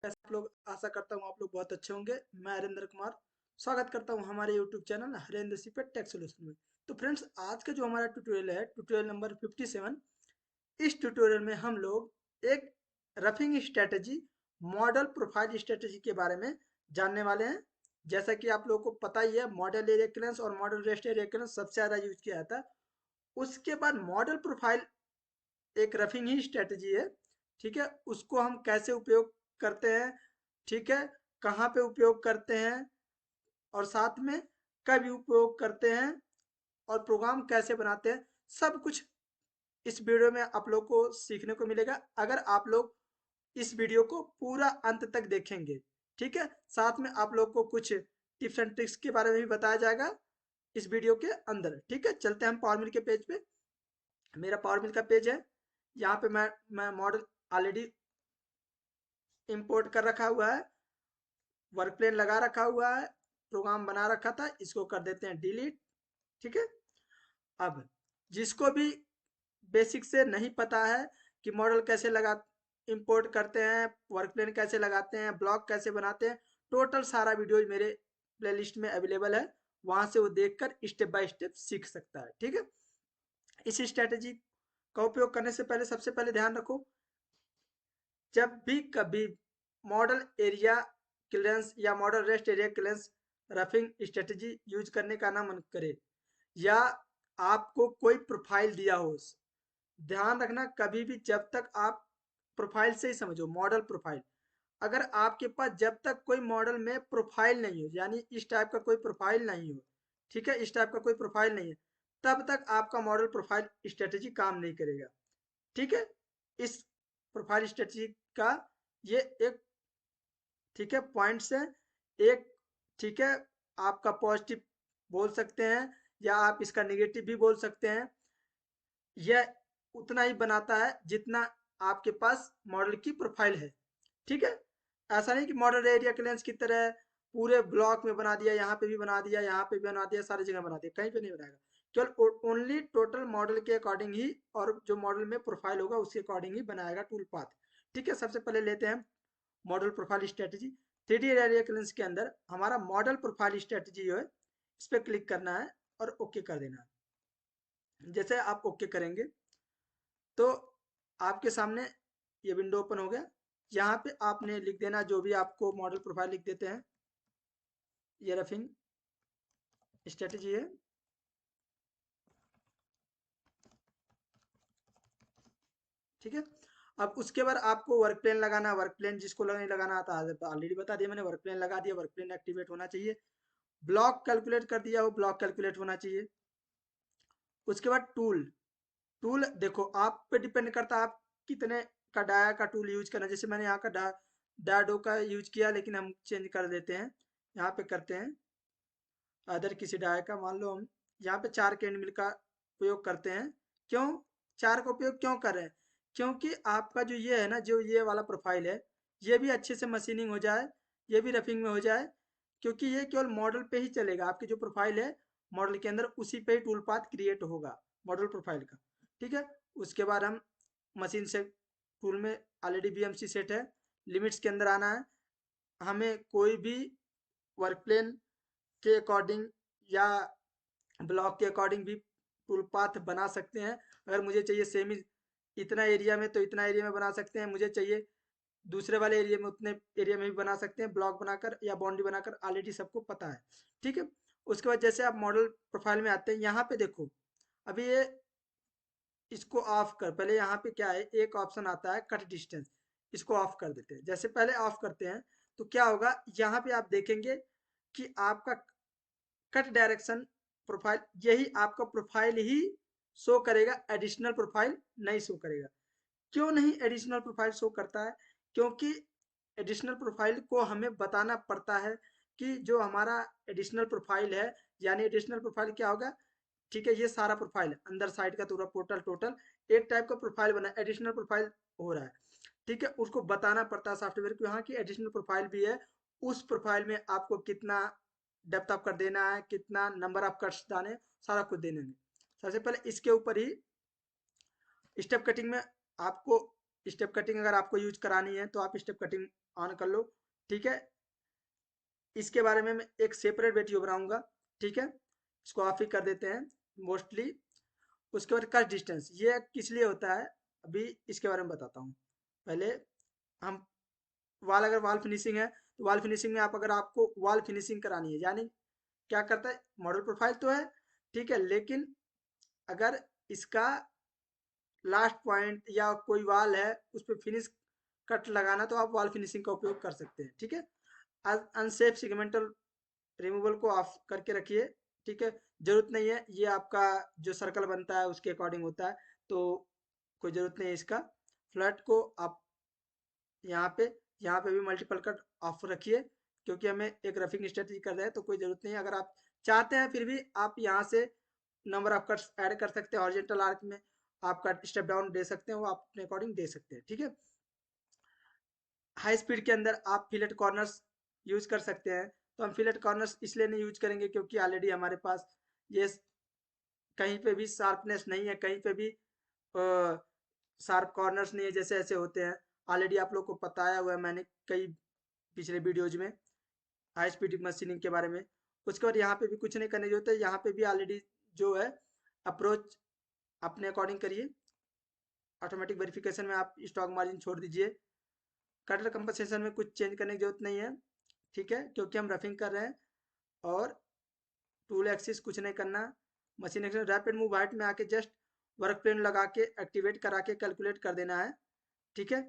कैसे आप लोग, आशा करता हूँ आप लोग बहुत अच्छे होंगे। मैं हरेंद्र कुमार स्वागत करता हूँ हमारे यूट्यूब चैनल हरेंद्र सी पे टेक सोल्यूशन में। तो फ्रेंड्स, आज का जो हमारा ट्यूटोरियल है, ट्यूटोरियल नंबर 57। इस ट्यूटोरियल में हम लोग एक roughing strategy, model profile strategy के बारे में जानने वाले हैं। जैसा कि आप लोगों को पता ही है, मॉडल एरिया क्लियरेंस और मॉडल रेस्ट एरिया क्लियरेंस सबसे ज़्यादा यूज किया जाता है। उसके बाद मॉडल प्रोफाइल एक रफिंग ही स्ट्रेटजी है। ठीक है, उसको हम कैसे उपयोग करते हैं, ठीक है, कहाँ पे उपयोग करते हैं और साथ में कब उपयोग करते हैं और प्रोग्राम कैसे बनाते हैं, सब कुछ इस वीडियो में आप लोग को सीखने को मिलेगा अगर आप लोग इस वीडियो को पूरा अंत तक देखेंगे। ठीक है, साथ में आप लोग को कुछ टिप्स एंड ट्रिक्स के बारे में भी बताया जाएगा इस वीडियो के अंदर। ठीक है, चलते हैं हम पावर मिल के पेज पे। मेरा पावर मिल का पेज है। यहाँ पे मैं मॉडल ऑलरेडी इंपोर्ट कर रखा हुआ है, वर्क प्लेन लगा रखा हुआ है, प्रोग्राम बना रखा था, इसको कर देते हैं डिलीट। ठीक है, अब जिसको भी बेसिक से नहीं पता है कि मॉडल कैसे लगा इंपोर्ट करते हैं, वर्क प्लेन कैसे लगाते हैं, ब्लॉक कैसे बनाते हैं, टोटल सारा वीडियो मेरे प्लेलिस्ट में अवेलेबल है। वहां से वो देखकर स्टेप बाय स्टेप सीख सकता है। ठीक है, इस स्ट्रेटेजी का उपयोग करने से पहले सबसे पहले ध्यान रखो, जब भी कभी मॉडल एरिया क्लियरेंस या model rest area clearance roughing strategy use करने का ना मन करे या आपको कोई प्रोफाइल दिया हो, ध्यान रखना कभी भी, जब तक आप प्रोफाइल से ही समझो, मॉडल प्रोफाइल। अगर आपके पास जब तक कोई मॉडल में प्रोफाइल नहीं हो, यानी इस टाइप का कोई प्रोफाइल नहीं हो, ठीक है, इस टाइप का कोई प्रोफाइल नहीं है, तब तक आपका मॉडल प्रोफाइल स्ट्रेटजी काम नहीं करेगा। ठीक है, इस प्रोफाइल स्ट्रेटजी का ये एक, ठीक है, पॉइंट्स है एक। ठीक है, आपका पॉजिटिव बोल सकते हैं या आप इसका निगेटिव भी बोल सकते हैं। यह उतना ही बनाता है जितना आपके पास मॉडल की प्रोफाइल है। ठीक है, ऐसा नहीं कि मॉडल एरिया क्लियरेंस की तरह पूरे ब्लॉक में बना दिया, यहाँ पे भी बना दिया, यहाँ पे भी बना दिया, सारी जगह बना दिया, कहीं पे नहीं बनाएगा। केवल ओनली टोटल मॉडल के अकॉर्डिंग ही और जो मॉडल में प्रोफाइल होगा उसके अकॉर्डिंग ही बनाएगा टूल पाथ। ठीक है, सबसे पहले लेते हैं model profile strategy. 3D area clearance के अंदर हमारा मॉडल प्रोफाइल स्ट्रेटजी जो है, इस पर क्लिक करना है और ओके कर देना है। जैसे आप ओके करेंगे तो आपके सामने ये विंडो ओपन हो गया। यहाँ पे आपने लिख देना जो भी आपको मॉडल प्रोफाइल लिख देते हैं, ये रफिंग स्ट्रेटजी है। ठीक है, अब उसके बाद आपको वर्क प्लेन लगाना। वर्क प्लेन जिसको नहीं लगाना आता ऑलरेडी बता दिया मैंने, वर्क प्लेन लगा दिया, वर्क प्लेन एक्टिवेट होना चाहिए। ब्लॉक कैलकुलेट कर दिया हो, ब्लॉक कैलकुलेट होना चाहिए। उसके बाद टूल, टूल देखो आप पे डिपेंड करता है आप कितने का डाया का टूल यूज करना। जैसे मैंने यहाँ का डाडो का यूज किया, लेकिन हम चेंज कर देते हैं, यहाँ पे करते हैं अदर किसी डाया का। मान लो हम यहाँ पे 4 कैंड मिल का उपयोग करते हैं। क्यों 4 का उपयोग क्यों कर रहे हैं? क्योंकि आपका जो ये है ना, जो ये वाला प्रोफाइल है, ये भी अच्छे से मशीनिंग हो जाए, ये भी रफिंग में हो जाए, क्योंकि ये केवल मॉडल पे ही चलेगा। आपकी जो प्रोफाइल है मॉडल के अंदर, उसी पे ही टूल पाथ क्रिएट होगा मॉडल प्रोफाइल का। ठीक है, उसके बाद हम मशीन से टूल में ऑलरेडी बीएमसी सेट है, लिमिट्स के अंदर आना है। हमें कोई भी वर्क प्लेन के अकॉर्डिंग या ब्लॉक के अकॉर्डिंग भी टूल पाथ बना सकते हैं। अगर मुझे चाहिए सेमी इतना एरिया में तो इतना एरिया में बना सकते हैं, मुझे चाहिए दूसरे वाले एरिया में उतने एरिया में भी बना सकते हैं, ब्लॉक बनाकर या बाउंड्री बनाकर, ऑलरेडी सबको पता है। ठीक है, उसके बाद जैसे आप मॉडल प्रोफाइल में आते हैं, यहाँ पे देखो अभी ये इसको ऑफ कर, पहले यहाँ पे क्या है, एक ऑप्शन आता है कट डिस्टेंस, इसको ऑफ कर देते हैं। जैसे पहले ऑफ करते हैं तो क्या होगा, यहाँ पे आप देखेंगे कि आपका कट डायरेक्शन प्रोफाइल, यही आपका प्रोफाइल ही शो करेगा, एडिशनल प्रोफाइल नहीं शो करेगा। क्यों नहीं एडिशनल प्रोफाइल शो करता है? क्योंकि एडिशनल प्रोफाइल को हमें बताना पड़ता है कि जो हमारा एडिशनल प्रोफाइल है, यानी एडिशनल प्रोफाइल क्या होगा। ठीक है, ये सारा प्रोफाइल है, अंदर साइड का पूरा टोटल टोटल एक टाइप का प्रोफाइल बना, एडिशनल प्रोफाइल हो रहा है। ठीक है, उसको बताना पड़ता है सॉफ्टवेयर को, यहाँ की एडिशनल प्रोफाइल भी है, उस प्रोफाइल में आपको कितना डेप्थ ऑफ कर देना है, कितना नंबर ऑफ कट्स डाले, सारा कुछ देने में। सबसे पहले इसके ऊपर ही स्टेप कटिंग में आपको, स्टेप कटिंग अगर आपको यूज करानी है तो आप स्टेप कटिंग ऑन कर लो। ठीक है, इसके बारे में मैं एक सेपरेट वीडियो बनाऊंगा। ठीक है, इसको ऑफ ही कर देते हैं मोस्टली। उसके बाद कट डिस्टेंस ये किस लिए होता है, अभी इसके बारे में बताता हूँ। पहले हम वाल, अगर वाल फिनिशिंग है तो वाल फिनिशिंग में आप, अगर आपको वाल फिनिशिंग करानी है, यानी क्या करता है, मॉडल प्रोफाइल तो है ठीक है, लेकिन अगर इसका लास्ट पॉइंट या कोई वाल है उस पर फिनिश कट लगाना, तो आप वाल फिनिशिंग का उपयोग कर सकते हैं। ठीक है, अनसेफ सेगमेंटल रिमूवल को ऑफ करके रखिए। ठीक है, जरूरत नहीं है, ये आपका जो सर्कल बनता है उसके अकॉर्डिंग होता है, तो कोई जरूरत नहीं है इसका। फ्लैट को आप यहाँ पे भी मल्टीपल कट ऑफ रखिए, क्योंकि हमें एक रफिंग स्ट्रेटजी कर रहे हैं, तो कोई जरूरत नहीं है। अगर आप चाहते हैं फिर भी आप यहाँ से नंबर ऑफ कट्स ऐड कर सकते हैं। हॉरिजॉन्टल आर्क में आप कट स्टेप डाउन दे सकते हैं, वो आप अपने अकॉर्डिंग दे सकते हैं। ठीक है, हाई स्पीड के अंदर आप फिलेट कॉर्नर्स यूज कर सकते हैं। तो हम फिलेट कॉर्नर्स इसलिए नहीं यूज करेंगे क्योंकि ऑलरेडी हमारे पास ये कहीं पे भी शार्पनेस नहीं है, कहीं पे भी शार्प कॉर्नर्स नहीं है जैसे ऐसे होते हैं। ऑलरेडी आप लोग को बताया हुआ है मैंने कई पिछले वीडियोज में हाई स्पीड मशीनिंग के बारे में। उसके बाद यहाँ पे भी कुछ नहीं करने की जरूरत है, यहाँ पे भी ऑलरेडी जो है अप्रोच अपने अकॉर्डिंग करिए। ऑटोमेटिक वेरिफिकेशन में आप स्टॉक मार्जिन छोड़ दीजिए। कटर कंपनसेशन में कुछ चेंज करने की जरूरत नहीं है। ठीक है, क्योंकि हम रफिंग कर रहे हैं। और टूल एक्सिस कुछ नहीं करना। Machine action rapid move height में आके जस्ट वर्क प्लेन लगा के एक्टिवेट करा के कैलकुलेट कर देना है। ठीक है,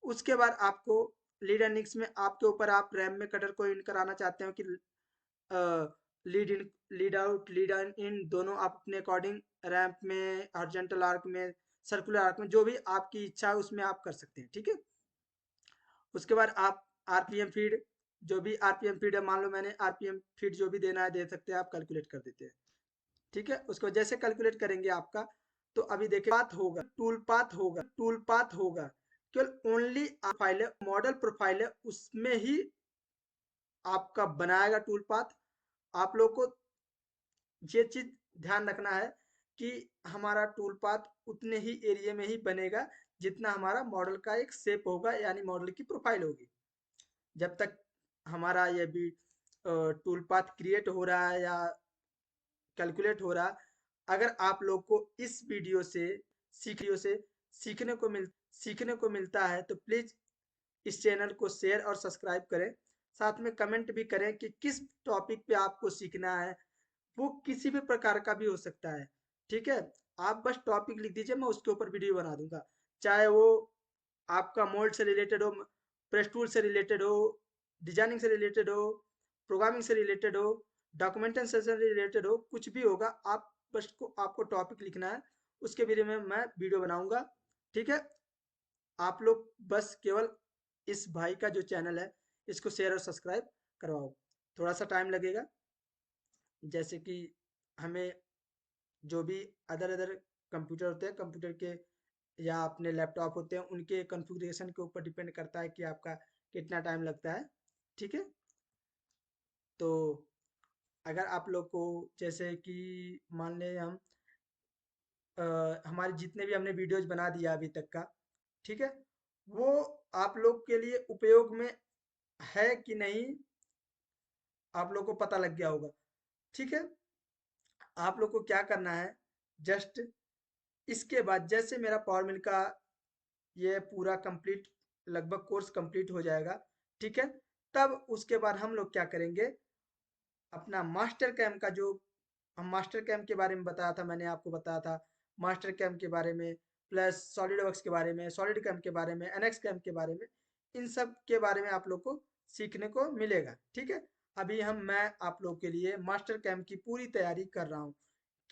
उसके बाद आपको लीड एंड निक्स में आपके ऊपर, आप रैम में कटर को इन कराना चाहते हो कि lead in, lead out, lead in दोनों आप अपने अकॉर्डिंग रैम्प में, हॉरिजॉन्टल आर्क में, सर्कुलर आर्क में, जो भी आपकी इच्छा है उसमें आप कर सकते हैं। ठीक है, उसके बाद आप आरपीएम फीड, जो भी आरपीएम फीड है, मान लो मैंने आरपीएम फीड जो भी देना है दे सकते हैं, आप कैलकुलेट कर देते हैं। ठीक है, उसको जैसे कैलकुलेट करेंगे आपका, तो अभी देखिए पाथ होगा, टूल पाथ होगा, टूल पाथ होगा, केवल ओनली फाइल है, मॉडल प्रोफाइल है, उसमें ही आपका बनाएगा टूल पाथ। आप लोग को ये चीज ध्यान रखना है कि हमारा टूल पाथ उतने ही एरिया में ही बनेगा जितना हमारा मॉडल का एक शेप होगा, यानी मॉडल की प्रोफाइल होगी। जब तक हमारा ये भी टूल पाथ क्रिएट हो रहा है या कैलकुलेट हो रहा, अगर आप लोग को इस वीडियो से सीखने को मिलता है, तो प्लीज इस चैनल को शेयर और सब्सक्राइब करें। साथ में कमेंट भी करें कि किस टॉपिक पे आपको सीखना है, वो किसी भी प्रकार का भी हो सकता है। ठीक है, आप बस टॉपिक लिख दीजिए, मैं उसके ऊपर वीडियो बना दूंगा। चाहे वो आपका मोल्ड से रिलेटेड हो, प्रेस टूल से रिलेटेड हो, डिजाइनिंग से रिलेटेड हो, प्रोग्रामिंग से रिलेटेड हो, डॉक्यूमेंटेशन से रिलेटेड हो, कुछ भी होगा, आप बस को आपको टॉपिक लिखना है, उसके बारे में मैं वीडियो बनाऊंगा। ठीक है, आप लोग बस केवल इस भाई का जो चैनल है इसको शेयर और सब्सक्राइब करवाओ। थोड़ा सा टाइम लगेगा, जैसे कि हमें जो भी अदर अदर कंप्यूटर होते हैं, कंप्यूटर के या अपने लैपटॉप होते हैं, उनके कॉन्फ़िगरेशन के ऊपर डिपेंड करता है कि आपका कितना टाइम लगता है। ठीक है, तो अगर आप लोग को, जैसे कि मान लें हम हमारे जितने भी हमने वीडियोज बना दिया अभी तक का, ठीक है, वो आप लोग के लिए उपयोग में है कि नहीं, आप लोग को पता लग गया होगा। ठीक है, आप लोग को क्या करना है, जस्ट इसके बाद जैसे मेरा पावर मिल का ये पूरा कंप्लीट, लगभग कोर्स कंप्लीट हो जाएगा, ठीक है, तब उसके बाद हम लोग क्या करेंगे, अपना मास्टर कैम का जो, हम मास्टर कैम के बारे में बताया था, मैंने आपको बताया था मास्टर कैम के बारे में, प्लस सॉलिड वर्क्स के बारे में, सॉलिड कैम के बारे में, एनएक्स कैम के बारे में, इन सब के बारे में आप लोग को सीखने को मिलेगा। ठीक है, अभी मैं आप लोग के लिए मास्टर कैम की पूरी तैयारी कर रहा हूँ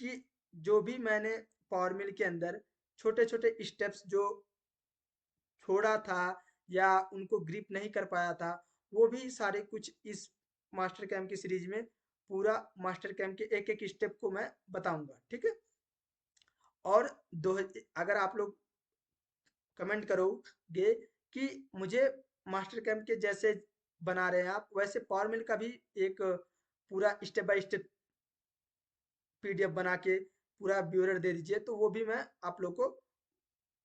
कि जो भी मैंने पावर मिल के अंदर छोटे छोटे स्टेप्स जो छोड़ा था या उनको ग्रिप नहीं कर पाया था, वो भी सारे कुछ इस मास्टर कैम की सीरीज में, पूरा मास्टर कैम के एक एक स्टेप को मैं बताऊंगा। ठीक है, और दो, अगर आप लोग कमेंट करोगे कि मुझे मास्टर कैम के जैसे बना रहे हैं आप, वैसे पावर मिल का भी एक पूरा स्टेप बाय स्टेप पीडीएफ बना के पूरा ब्यूरर दे दीजिए, तो वो भी मैं आप लोग को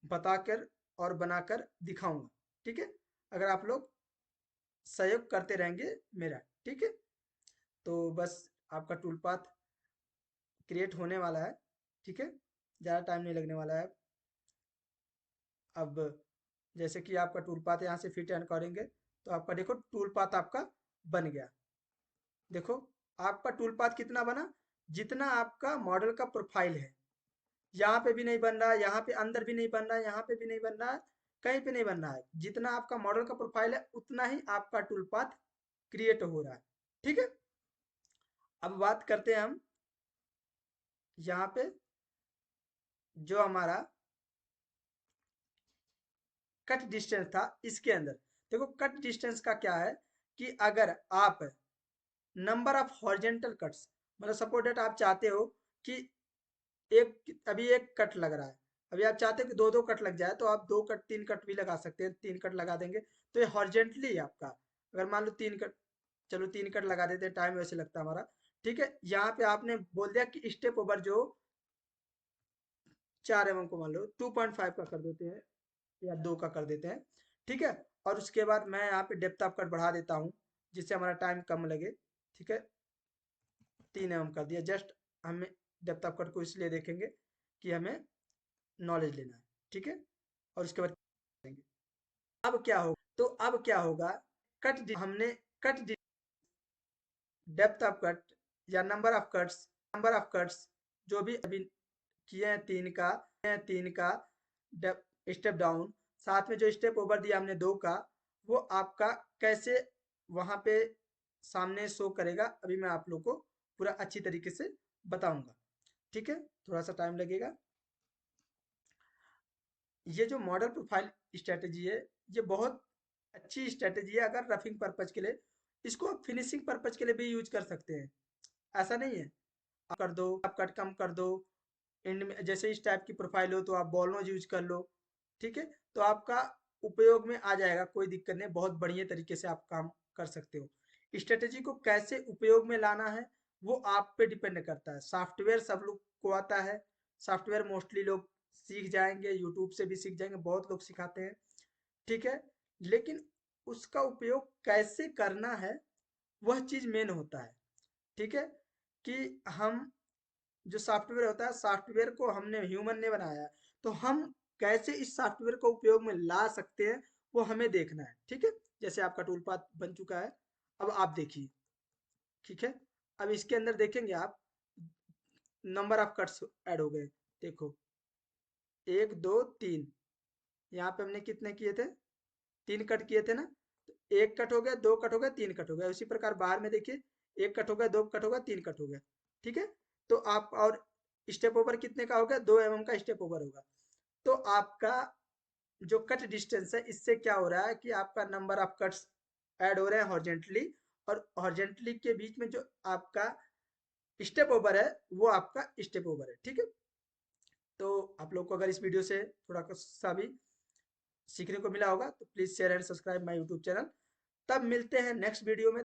बताकर और बनाकर दिखाऊंगा। ठीक है, अगर आप लोग सहयोग करते रहेंगे मेरा। ठीक है, तो बस आपका टूल पाथ क्रिएट होने वाला है। ठीक है, ज़्यादा टाइम नहीं लगने वाला है। अब जैसे कि आपका टूल पाथ यहाँ से फिट एंड करेंगे तो आपका देखो टूल पाथ आपका बन गया। देखो आपका टूल पाथ कितना बना, जितना आपका मॉडल का प्रोफाइल है। यहाँ पे भी नहीं बन रहा है, यहाँ पे अंदर भी नहीं बन रहा है, यहाँ पे भी नहीं बन रहा है, कहीं पे नहीं बन रहा है। जितना आपका मॉडल का प्रोफाइल है उतना ही आपका टूल पाथ क्रिएट हो रहा है। ठीक है, अब बात करते हैं हम यहाँ पे जो हमारा कट डिस्टेंस था इसके अंदर। देखो कट डिस्टेंस का क्या है कि अगर आप नंबर ऑफ हॉरिजेंटल कट्स, मतलब सपोज डेट आप चाहते हो कि एक अभी एक कट लग रहा है, अभी आप चाहते हो कि दो दो कट लग जाए, तो आप दो कट तीन कट भी लगा सकते हैं, तीन कट लगा देंगे तो ये हॉरिजेंटली आपका, अगर मान लो तीन कट, चलो तीन कट लगा देते हैं, टाइम वैसे लगता है हमारा। ठीक है, यहाँ पे आपने बोल दिया कि स्टेप ओवर जो 4 को मान लो 2.5 का कर देते हैं या 2 का कर देते हैं। ठीक है, और उसके बाद मैं यहाँ पे डेप्थ ऑफ कट बढ़ा देता हूँ जिससे हमारा टाइम कम लगे। ठीक है, 3 कर दिया। जस्ट हमें डेप्थ ऑफ कट को इसलिए देखेंगे कि हमें नॉलेज लेना है। ठीक है, और उसके बाद करेंगे। अब क्या होगा, तो अब क्या होगा, हमने कट डेप्थ ऑफ कट या नंबर ऑफ कट्स जो भी अभी किए हैं तीन का स्टेप डाउन, साथ में जो स्टेप ओवर दिया हमने 2 का, वो आपका कैसे वहां पे सामने शो करेगा, अभी मैं आप लोग को पूरा अच्छी तरीके से बताऊंगा। ठीक है, थोड़ा सा टाइम लगेगा। ये जो मॉडल प्रोफाइल स्ट्रेटेजी है, ये बहुत अच्छी स्ट्रेटेजी है अगर रफिंग पर्पज के लिए। इसको आप फिनिशिंग पर्पज के लिए भी यूज कर सकते हैं, ऐसा नहीं है। आप कर दो, आप कट कम कर दो, एंड में जैसे इस टाइप की प्रोफाइल हो तो आप बॉल नोज यूज कर लो। ठीक है, तो आपका उपयोग में आ जाएगा, कोई दिक्कत नहीं, बहुत बढ़िया तरीके से आप काम कर सकते हो। स्ट्रेटेजी को कैसे उपयोग में लाना है वो आप पे डिपेंड करता है। सॉफ्टवेयर सब लोग को आता है, सॉफ्टवेयर मोस्टली लोग सीख जाएंगे, यूट्यूब से भी सीख जाएंगे, बहुत लोग सिखाते हैं। ठीक है, लेकिन उसका उपयोग कैसे करना है वह चीज मेन होता है। ठीक है, कि हम जो सॉफ्टवेयर होता है, सॉफ्टवेयर को हमने ह्यूमन ने बनाया है, तो हम कैसे इस सॉफ्टवेयर को उपयोग में ला सकते हैं वो हमें देखना है। ठीक है, जैसे आपका टूल पाथ बन चुका है, अब आप देखिए। ठीक है, अब इसके अंदर देखेंगे आप, नंबर ऑफ कट्स ऐड हो गए। देखो 1 2 3, यहाँ पे हमने कितने किए थे, 3 कट किए थे ना, तो 1 कट हो गया, 2 कट हो गया, 3 कट हो गया। उसी प्रकार बाहर में देखिए 1 कट हो गया, 2 कट हो गया, 3 कट हो गया। ठीक है, तो आप और स्टेप ओवर कितने का हो गया, 2 का स्टेप ओवर होगा। तो आपका जो कट डिस्टेंस है, इससे क्या हो रहा है कि आपका नंबर ऑफ कट्स ऐड हो रहे हैं हॉरिजेंटली, और हॉरिजेंटली के बीच में जो आपका स्टेप ओवर है वो आपका स्टेप ओवर है। ठीक है, तो आप लोग को अगर इस वीडियो से थोड़ा सा भी सीखने को मिला होगा तो please share and subscribe my YouTube channel. तब मिलते हैं नेक्स्ट वीडियो में।